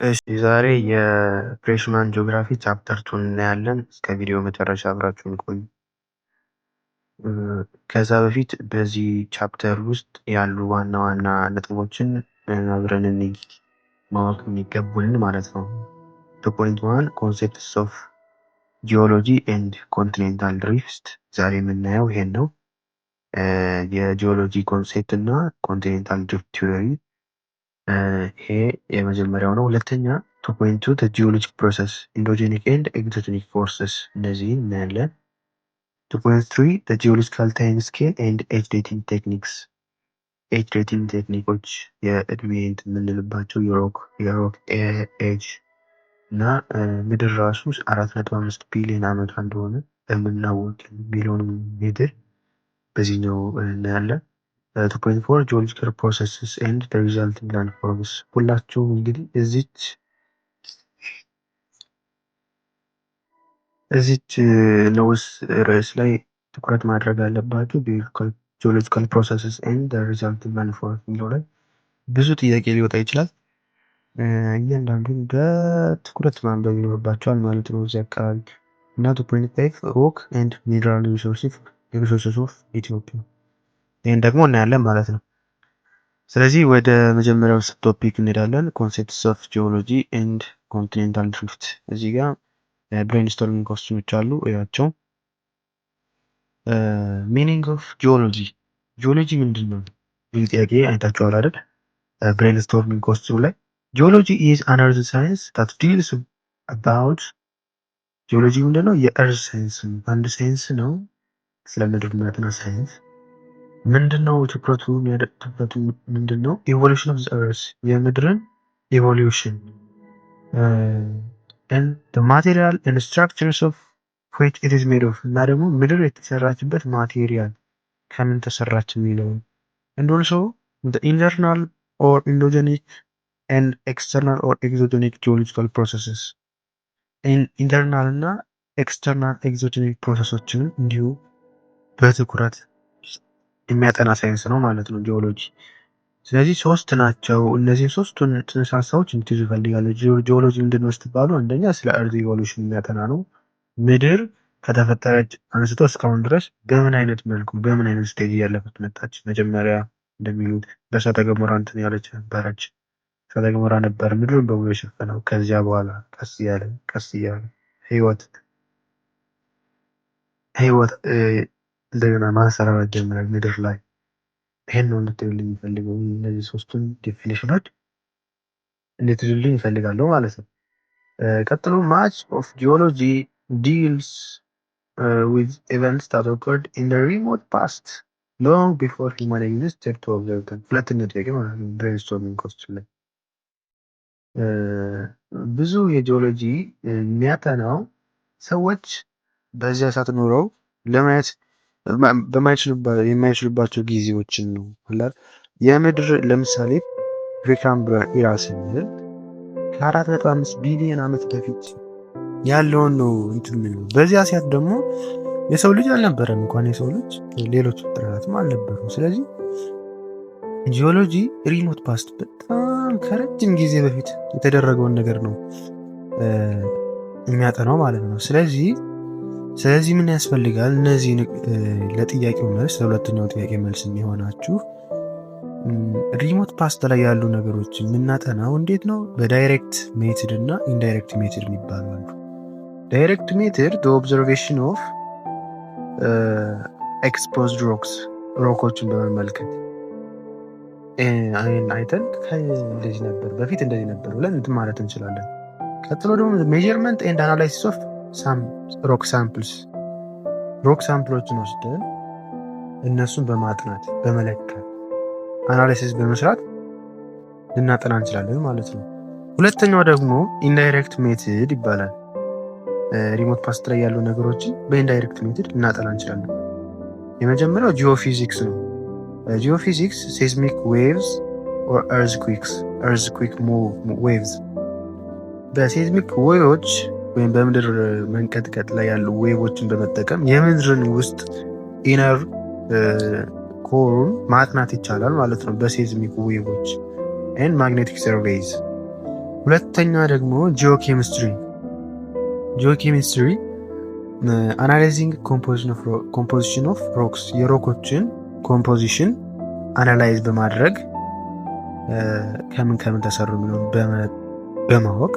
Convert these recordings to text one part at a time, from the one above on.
እሺ ዛሬ የፍሬሽማን ጂኦግራፊ ቻፕተር 2 እናያለን። እስከ ቪዲዮ መጨረሻ አብራችሁን ቆዩ። ከዛ በፊት በዚህ ቻፕተር ውስጥ ያሉ ዋና ዋና ነጥቦችን አብረን እንይ፣ ማወቅ የሚገቡልን ማለት ነው። 2.1 ኮንሴፕትስ ኦፍ ጂኦሎጂ ኤንድ ኮንቲኔንታል ድሪፍት። ዛሬ የምናየው ይሄን ነው። የጂኦሎጂ ኮንሴፕት እና ኮንቲኔንታል ድሪፍት ቲዮሪ፣ ይሄ የመጀመሪያው ነው። ሁለተኛ 2.2 ጂኦሎጂክ ፕሮሰስ ኢንዶጀኒክ ኤንድ ኤግዞጀኒክ ፎርስስ፣ እነዚህን እናያለን። 2.3 ጂኦሎጂካል ታይም ስኬል ኤንድ ኤጅ ዴቲንግ ቴክኒክስ፣ ኤጅ ዴቲንግ ቴክኒኮች የእድሜ የምንልባቸው የሮክ ኤጅ እና ምድር ራሱ 4.5 ቢሊዮን ዓመቷ እንደሆነ በምናወቅ ሚሊዮን ሜትር በዚህኛው እናያለን። 2.4 ጂኦሎጂካል ፕሮሰስስ ኤንድ ሪዛልቲንግ ላንድ ፎርምስ። ሁላችሁም እንግዲህ እዚች ንዑስ ርዕስ ላይ ትኩረት ማድረግ አለባችሁ። ጂኦሎጂካል ፕሮሰስስ ኤንድ ሪዛልቲንግ ላንድ ፎርምስ የሚለው ላይ ብዙ ጥያቄ ሊወጣ ይችላል። እያንዳንዱን በትኩረት ማንበብ ይኖርባቸዋል ማለት ነው እዚህ አካባቢ እና 2.5 ሮክ ኤንድ ሚነራል ሪሶርስስ ኦፍ ኢትዮጵያ፣ ይህን ደግሞ እናያለን ማለት ነው። ስለዚህ ወደ መጀመሪያው ቶፒክ እንሄዳለን። ኮንሴፕትስ ኦፍ ጂኦሎጂ ኤንድ ኮንቲኔንታል ድሪፍት። እዚህ ጋር ብሬንስቶርሚንግ ኮስቲኖች አሉ፣ እያቸው። ሚኒንግ ኦፍ ጂኦሎጂ፣ ጂኦሎጂ ምንድን ነው ይህ ጥያቄ አይታችኋል አይደል? ብሬንስቶርሚንግ ኮስቲኑ ላይ ጂኦሎጂ ኢዝ አን እርዝ ሳይንስ ዳት ዲልስ አባውት። ጂኦሎጂ ምንድን ነው? የእርዝ ሳይንስ ነው፣ አንድ ሳይንስ ነው፣ ስለ ምድር የሚያጠና ሳይንስ። ምንድን ነው ትኩረቱ? ምንድን ነው? ኢቮሉሽን ኦፍ ዘ እርዝ፣ የምድርን ኢቮሉሽን ማቴሪያል ኤንድ ስትራክቸርስ ኦፍ ዊች ኢት ኢዝ ሜድ ኦፍ፣ እና ደግሞ ምድር የተሰራችበት ማቴሪያል ከምን ተሰራች የሚለው። and also the internal or endogenic and external or exogenic geological processes. ኢንተርናል እና ኤክስተርናል ኤግዞጀኒክ ፕሮሰሶችን እንዲሁ በትኩረት የሚያጠና ሳይንስ ነው ማለት ነው ጂኦሎጂ። ስለዚህ ሶስት ናቸው። እነዚህ ሶስቱን ጽንሰ ሀሳቦች እንድትይዙ እፈልጋለሁ። ጂኦሎጂ ምንድን ነው ስትባሉ፣ አንደኛ ስለ እርዝ ኢቮሉሽን የሚያጠና ነው። ምድር ከተፈጠረች አንስቶ እስካሁን ድረስ በምን አይነት መልኩ በምን አይነት ስቴጅ እያለፈች መጣች። መጀመሪያ እንደሚሉት በእሳተ ገሞራ እንትን ያለች ነበረች። እሳተ ገሞራ ነበር ምድርን በሙሉ የሸፈነው። ከዚያ በኋላ ቀስ እያለ ህይወት እንደገና ማንሰራራት ጀመረ ምድር ላይ። ይሄን ነው እንድትሉልኝ የሚፈልገው። እነዚህ ሶስቱን ዴፊኒሽኖች እንድትሉልኝ ይፈልጋለሁ ማለት ነው። ቀጥሎ ማች ኦፍ ጂኦሎጂ ዲልስ with events that occurred in the remote past long before human existed to observe them። ሁለተኛ ጥያቄ ማለት ነው ብሬንስቶርሚንግ ኮስቲን ላይ ብዙ የጂኦሎጂ የሚያጠናው ሰዎች በዚያ ሰዓት ኖረው ለማየት የማይችሉባቸው ጊዜዎችን ነው። የምድር ለምሳሌ ፕሪካምብሪያን ኢራ ስንል ከ4.5 ቢሊዮን ዓመት በፊት ያለውን ነው እንትን ነው። በዚያ ሰዓት ደግሞ የሰው ልጅ አልነበረም። እንኳን የሰው ልጅ ሌሎች ፍጥረታትም አልነበሩም። ስለዚህ ጂኦሎጂ ሪሞት ፓስት በጣም ከረጅም ጊዜ በፊት የተደረገውን ነገር ነው የሚያጠናው ማለት ነው። ስለዚህ ምን ያስፈልጋል? እነዚህ ለጥያቄው መልስ፣ ለሁለተኛው ጥያቄ መልስ የሚሆናችሁ ሪሞት ፓስት ላይ ያሉ ነገሮች የምናጠናው እንዴት ነው? በዳይሬክት ሜትድ እና ኢንዳይሬክት ሜትድ የሚባሉ አሉ። ዳይሬክት ሜትድ ኦብዘርቬሽን ኦፍ ኤክስፖዝድ ሮኮችን በመመልከት አይተን እንደዚህ ነበር በፊት እንደዚህ ነበር ብለን እንትን ማለት እንችላለን። ቀጥሎ ደግሞ ሜዠርመንት ኤንድ አናላይሲስ ኦፍ ሮክ ሳምፕልስ፣ ሮክ ሳምፕሎችን ወስደን እነሱን በማጥናት በመለካት አናላይሲስ በመስራት ልናጠና እንችላለን ማለት ነው። ሁለተኛው ደግሞ ኢንዳይሬክት ሜትድ ይባላል። ሪሞት ፓስት ላይ ያሉ ነገሮችን በኢንዳይሬክት ሜትድ ልናጠና እንችላለን። የመጀመሪያው ጂኦፊዚክስ ነው። ጂኦፊዚክስ ሴስሚክ ዌቭስ ኦር እርዝኩዊክ ዌቭስ፣ በሴስሚክ ዌቮች ወይም በምድር መንቀጥቀጥ ላይ ያሉ ዌቮችን በመጠቀም የምድርን ውስጥ ኢነር ኮሩን ማጥናት ይቻላል ማለት ነው በሴዝሚክ ዌቮች። ኤንድ ማግኔቲክ ሰርቬይዝ፣ ሁለተኛ ደግሞ ጂኦኬሚስትሪ አናላይዚንግ ኮምፖዚሽን ኦፍ ሮክስ የሮኮችን ኮምፖዚሽን አናላይዝ በማድረግ ከምን ተሰሩ የሚለውን በማወቅ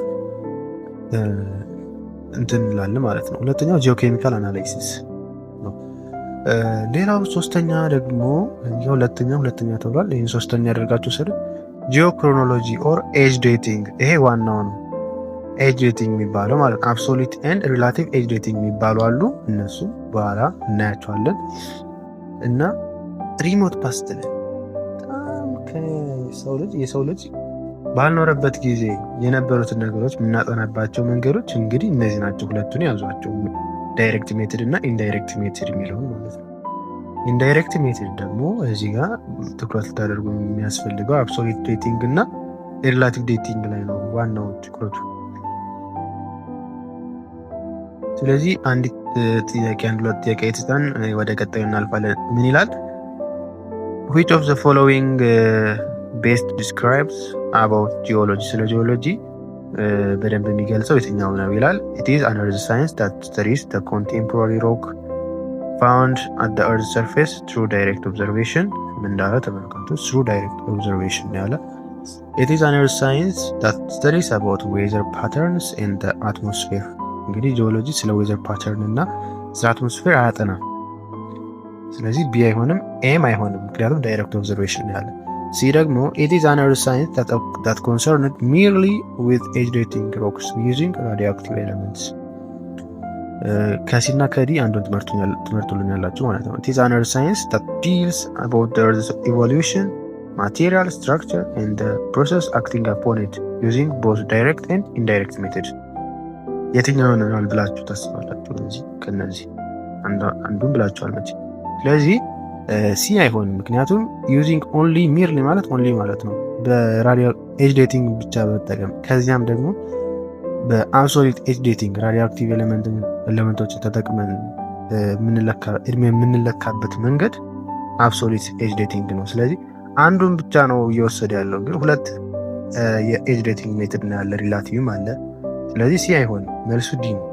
እንትን እንላለን ማለት ነው። ሁለተኛው ጂኦኬሚካል አናላይሲስ ነው። ሌላው ሶስተኛ ደግሞ ሁለተኛ ተብሏል። ይህን ሶስተኛ ያደርጋቸው ስር ጂኦክሮኖሎጂ ኦር ኤጅ ዴቲንግ፣ ይሄ ዋናው ነው። ኤጅ ዴቲንግ የሚባለው ማለት አብሶሉት ኤንድ ሪላቲቭ ኤጅ ዴቲንግ የሚባሉ አሉ። እነሱ በኋላ እናያቸዋለን። እና ሪሞት ፓስት ላይ በጣም የሰው ልጅ ባልኖረበት ጊዜ የነበሩትን ነገሮች የምናጠናባቸው መንገዶች እንግዲህ እነዚህ ናቸው። ሁለቱን ያዟቸው፣ ዳይሬክት ሜትድ እና ኢንዳይሬክት ሜትድ የሚለውን ማለት ነው። ኢንዳይሬክት ሜትድ ደግሞ እዚህ ጋር ትኩረት ልታደርጉ የሚያስፈልገው አብሶሉት ዴቲንግ እና ሪላቲቭ ዴቲንግ ላይ ነው ዋናው ትኩረቱ። ስለዚህ አንድ ሁለት ጥያቄ የተሰጠን ወደ ቀጣዩ እናልፋለን። ምን ይላል? which of the following best describes about geology? ስለ ጂኦሎጂ በደንብ የሚገልጸው የትኛው ነው ይላል። it is an earth science that studies the contemporary rock found at the earth's surface through direct observation። እንዳለ ተመልከቱ፣ through direct observation ያለ it is an earth science that studies about weather patterns in the atmosphere። እንግዲህ ጂኦሎጂ ስለ ዌዘር ፓተርን እና ስለ አትሞስፌር አያጠናም። ስለዚህ ቢ አይሆንም፣ ኤም አይሆንም፣ ምክንያቱም ዳይሬክት ኦብዘርቬሽን ያለ። ሲ ደግሞ it is an earth science that concerned merely with age dating rocks using radioactive elements። ከሲና ከዲ አንዱን ትምህርቱልን ያላችሁ ማለት ነው። it is an earth science that deals about the earth's evolution, material structure and the process acting upon it using both direct and indirect methods። የትኛውን ነው ብላችሁ ታስባላችሁ? ከነዚህ አንዱን ብላችኋል መቼ። ስለዚህ ሲ አይሆንም፣ ምክንያቱም ዩዚንግ ኦንሊ ሚርሊ ማለት ኦንሊ ማለት ነው በራዲዮ ኤጅ ዴቲንግ ብቻ በመጠቀም ከዚያም ደግሞ በአብሶሉት ኤጅ ዴቲንግ ራዲዮ አክቲቭ ኤሌመንቶች ተጠቅመን እድሜ የምንለካበት መንገድ አብሶሉት ኤጅ ዴቲንግ ነው። ስለዚህ አንዱን ብቻ ነው እየወሰደ ያለው፣ ግን ሁለት የኤጅ ዴቲንግ ሜትድ ነው ያለ፣ ሪላቲቭም አለ። ስለዚህ ሲ አይሆንም፣ መልሱ ዲ ነው።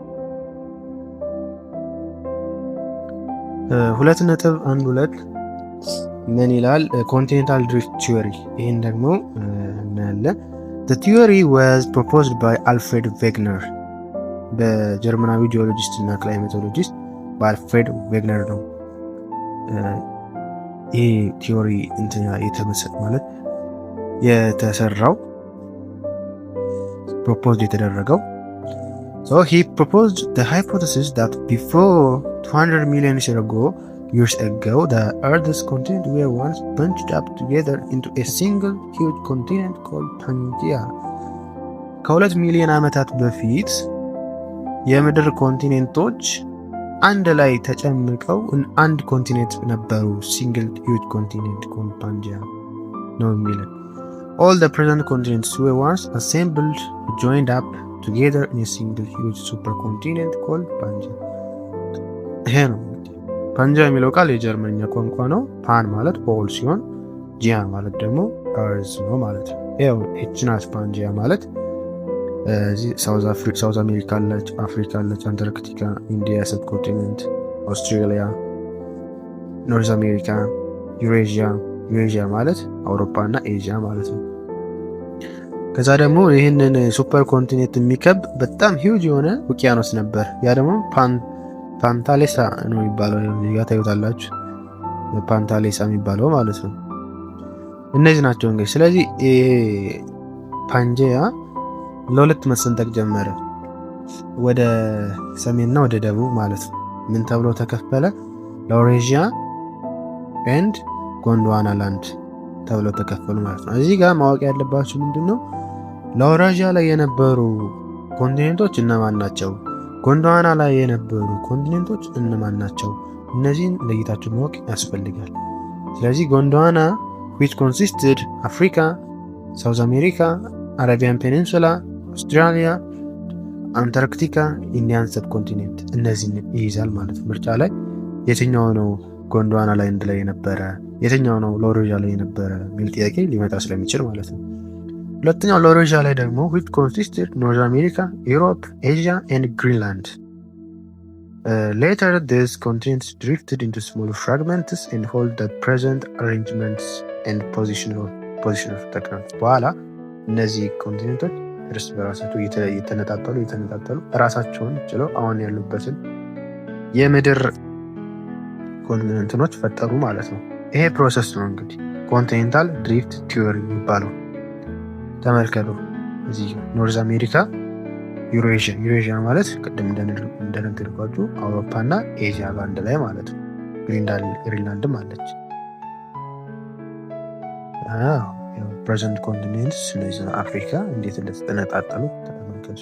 2.12 ምን ይላል? ኮንቲኔንታል ድሪፍት ቲዮሪ። ይህን ደግሞ እናያለን። The theory was proposed by Alfred Wegener በጀርመናዊ ጂኦሎጂስት እና ክላይሜቶሎጂስት በአልፍሬድ ዌግነር ነው ይህ ቲዮሪ ማለት የተሰራው proposed የተደረገው። So he proposed the hypothesis that before 200 million years ago the Earth's continents were once bunched up together into a single huge continent called Pangaea። ከ2 ሚሊዮን ዓመታት በፊት የምድር ኮንቲኔንቶች አንድ ላይ ተጨምቀው አንድ ኮንቲኔንት ነበሩ። ሲንግል ሂውጅ ኮንቲኔንት called Pangaea ነው የሚለው። All the present continents were once assembled, joined up together in a single huge supercontinent called Pangaea። ይሄ ነው ፓንጃ የሚለው ቃል የጀርመንኛ ቋንቋ ነው። ፓን ማለት ኦል ሲሆን ጂያ ማለት ደግሞ እርዝ ነው ማለት ነው። ይሄው ኤችናስ ፓንጂያ ማለት ሳውዝ አሜሪካ አለች፣ አፍሪካ አለች፣ አንታርክቲካ፣ ኢንዲያ ሰብ ኮንቲኔንት፣ አውስትራሊያ፣ ኖርዝ አሜሪካ፣ ዩሬዥያ ማለት አውሮፓ እና ኤዥያ ማለት ነው። ከዛ ደግሞ ይህንን ሱፐር ኮንቲኔንት የሚከብ በጣም ሂውጅ የሆነ ውቅያኖስ ነበር። ያ ደግሞ ፓንታሌሳ ነው የሚባለው። እዚጋ ታዩታላችሁ፣ ፓንታሌሳ የሚባለው ማለት ነው። እነዚህ ናቸው እንግዲህ። ስለዚህ ፓንጂያ ለሁለት መሰንጠቅ ጀመረ፣ ወደ ሰሜንና ወደ ደቡብ ማለት ነው። ምን ተብሎ ተከፈለ? ላውሬዥያ ኤንድ ጎንድዋና ላንድ ተብለው ተከፈሉ ማለት ነው። እዚህ ጋር ማወቅ ያለባችሁ ምንድነው፣ ላውሬዥያ ላይ የነበሩ ኮንቲኔንቶች እነማን ናቸው? ጎንድዋና ላይ የነበሩ ኮንቲኔንቶች እነማን ናቸው? እነዚህን ለይታችሁ ማወቅ ያስፈልጋል። ስለዚህ ጎንድዋና which consisted Africa, South America, Arabian Peninsula, Australia, Antarctica, Indian subcontinent እነዚህን ይይዛል ማለት ነው። ምርጫ ላይ የትኛው ነው ጎንድዋና ላይ ላይ የነበረ፣ የትኛው ነው ላውሬዥያ ላይ የነበረ የሚል ጥያቄ ሊመጣ ስለሚችል ማለት ነው። ሁለተኛው ሎሬዣ ላይ ደግሞ which consisted North America, Europe, Asia and Greenland. Later these continents drifted into smaller fragments and hold the present arrangements and position of technology. በኋላ እነዚህ ኮንቲኔንቶች እርስ በራሳቸው የተነጣጠሉ ራሳቸውን ችለው አሁን ያሉበትን የምድር ኮንቲኔንቶች ፈጠሩ ማለት ነው። ይሄ ፕሮሰስ ነው እንግዲህ ኮንቲኔንታል ድሪፍት ቲዮሪ የሚባለው። ተመልከቱ እዚህ ኖርዝ አሜሪካ፣ ዩሬዥያ ማለት ቅድም እንደነገርኳችሁ አውሮፓ እና ኤዥያ በአንድ ላይ ማለት ነው። ግሪንላንድም አለች። ፕሬዘንት ኮንቲኔንትስ እነዚህ አፍሪካ እንዴት እንደተነጣጠሉ ተመልከቱ።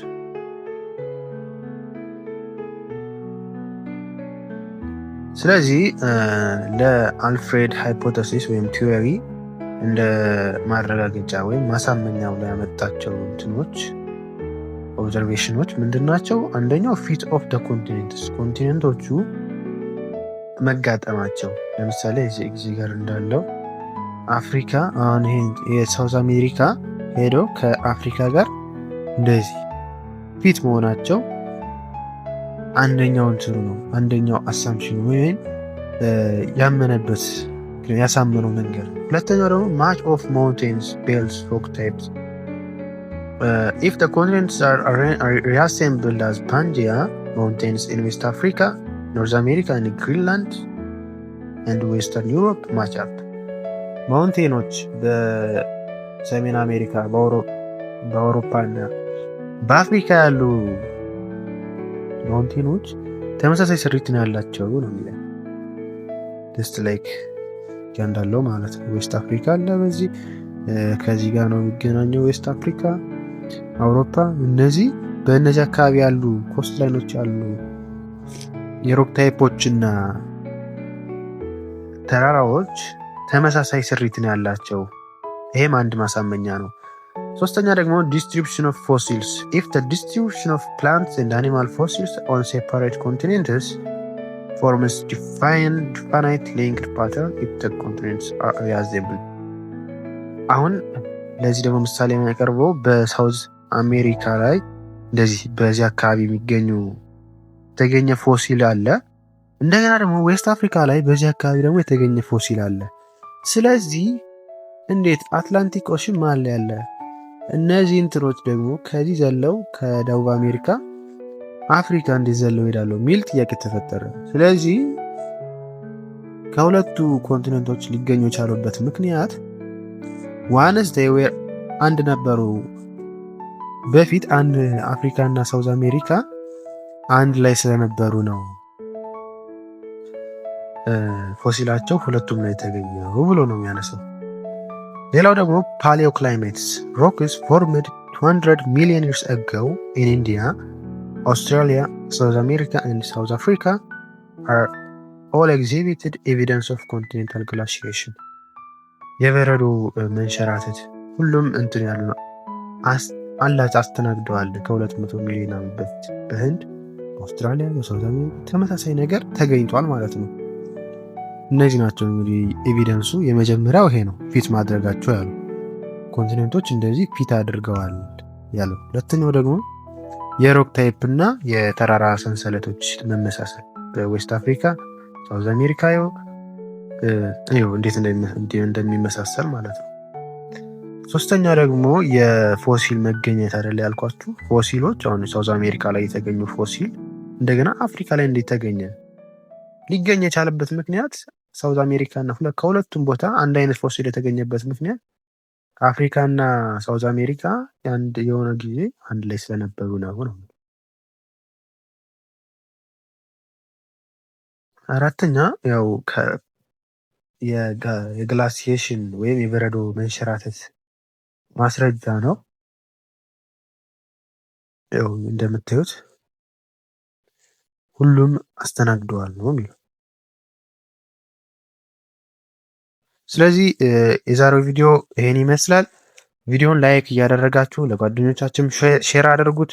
ስለዚህ ለአልፍሬድ ሃይፖቴሲስ ወይም ቲዮሪ እንደ ማረጋገጫ ወይም ማሳመኛ ላይ ያመጣቸው እንትኖች ኦብዘርቬሽኖች ምንድናቸው? አንደኛው ፊት ኦፍ ደ ኮንቲኔንትስ ኮንቲኔንቶቹ መጋጠማቸው። ለምሳሌ እዚህ ጋር እንዳለው አፍሪካ አሁን ይሄ የሳውዝ አሜሪካ ሄዶ ከአፍሪካ ጋር እንደዚህ ፊት መሆናቸው አንደኛው እንትኑ ነው። አንደኛው አሳምፕሽን ወይም ያመነበት ያሳመነው መንገድ። ሁለተኛው ደግሞ match of mountains, belts, rock types. If the continents are reassembled as Pangaea mountains in West Africa, North America and Greenland and Western Europe match up. ማውንቴኖች በሰሜን አሜሪካ በአውሮፓ እና በአፍሪካ ያሉ ማውንቴኖች ተመሳሳይ ስሪት ነው ያላቸው ነው የሚለው just like እንዳለው ማለት ነው። ዌስት አፍሪካ አለ በዚህ ከዚህ ጋር ነው የሚገናኘው ዌስት አፍሪካ፣ አውሮፓ። እነዚህ በእነዚህ አካባቢ ያሉ ኮስት ላይኖች ያሉ የሮክ ታይፖች እና ተራራዎች ተመሳሳይ ስሪት ነው ያላቸው። ይሄም አንድ ማሳመኛ ነው። ሶስተኛ ደግሞ distribution of fossils. If the distribution of plants and animal fossils on separate continents forms definite linked pattern if the continents are reassembled. አሁን ለዚህ ደግሞ ምሳሌ የሚያቀርበው በሳውዝ አሜሪካ ላይ እንደዚህ በዚህ አካባቢ የሚገኙ የተገኘ ፎሲል አለ። እንደገና ደግሞ ዌስት አፍሪካ ላይ በዚህ አካባቢ ደግሞ የተገኘ ፎሲል አለ። ስለዚህ እንዴት አትላንቲክ ኦሽን መሀል ላይ ያለ እነዚህ እንትኖች ደግሞ ከዚህ ዘለው ከደቡብ አሜሪካ አፍሪካ እንዴት ዘለው ሄዳሉ ሚል ጥያቄ ተፈጠረ። ስለዚህ ከሁለቱ ኮንቲኔንቶች ሊገኙ የቻሉበት ምክንያት ዋንስ they were አንድ ነበሩ። በፊት አንድ አፍሪካ እና ሳውዝ አሜሪካ አንድ ላይ ስለነበሩ ነው ፎሲላቸው ሁለቱም ላይ የተገኘው ብሎ ነው የሚያነሳው። ሌላው ደግሞ paleoclimates rocks formed 200 million years ago in India, Australia, South America and South Africa are all exhibited evidence of continental glaciation. የበረዶ መንሸራተት ሁሉም እንትን ያሉ ነው አላት አስተናግደዋል። ከ200 ሚሊዮን ዓመት በፊት በህንድ፣ አውስትራሊያ፣ በሳውዝ አሜሪካ ተመሳሳይ ነገር ተገኝቷል ማለት ነው። እነዚህ ናቸው እንግዲህ ኤቪደንሱ። የመጀመሪያው ይሄ ነው ፊት ማድረጋቸው ያሉ ኮንቲኔንቶች እንደዚህ ፊት አድርገዋል ያለው። ሁለተኛው ደግሞ የሮክ ታይፕ እና የተራራ ሰንሰለቶች መመሳሰል በዌስት አፍሪካ፣ ሳውዝ አሜሪካ እንዴት እንደሚመሳሰል ማለት ነው። ሶስተኛ ደግሞ የፎሲል መገኘት አይደለ ያልኳችሁ። ፎሲሎች አሁን ሳውዝ አሜሪካ ላይ የተገኙ ፎሲል እንደገና አፍሪካ ላይ እንዴት ተገኘ? ሊገኝ የቻለበት ምክንያት ሳውዝ አሜሪካ እና ከሁለቱም ቦታ አንድ አይነት ፎሲል የተገኘበት ምክንያት አፍሪካ እና ሳውዝ አሜሪካ የሆነ ጊዜ አንድ ላይ ስለነበሩ ነው። አራተኛ ያው የግላሲዬሽን ወይም የበረዶ መንሸራተት ማስረጃ ነው። ያው እንደምታዩት ሁሉም አስተናግደዋል ነው የሚለው። ስለዚህ የዛሬው ቪዲዮ ይሄን ይመስላል። ቪዲዮን ላይክ እያደረጋችሁ ለጓደኞቻችሁም ሼር አድርጉት።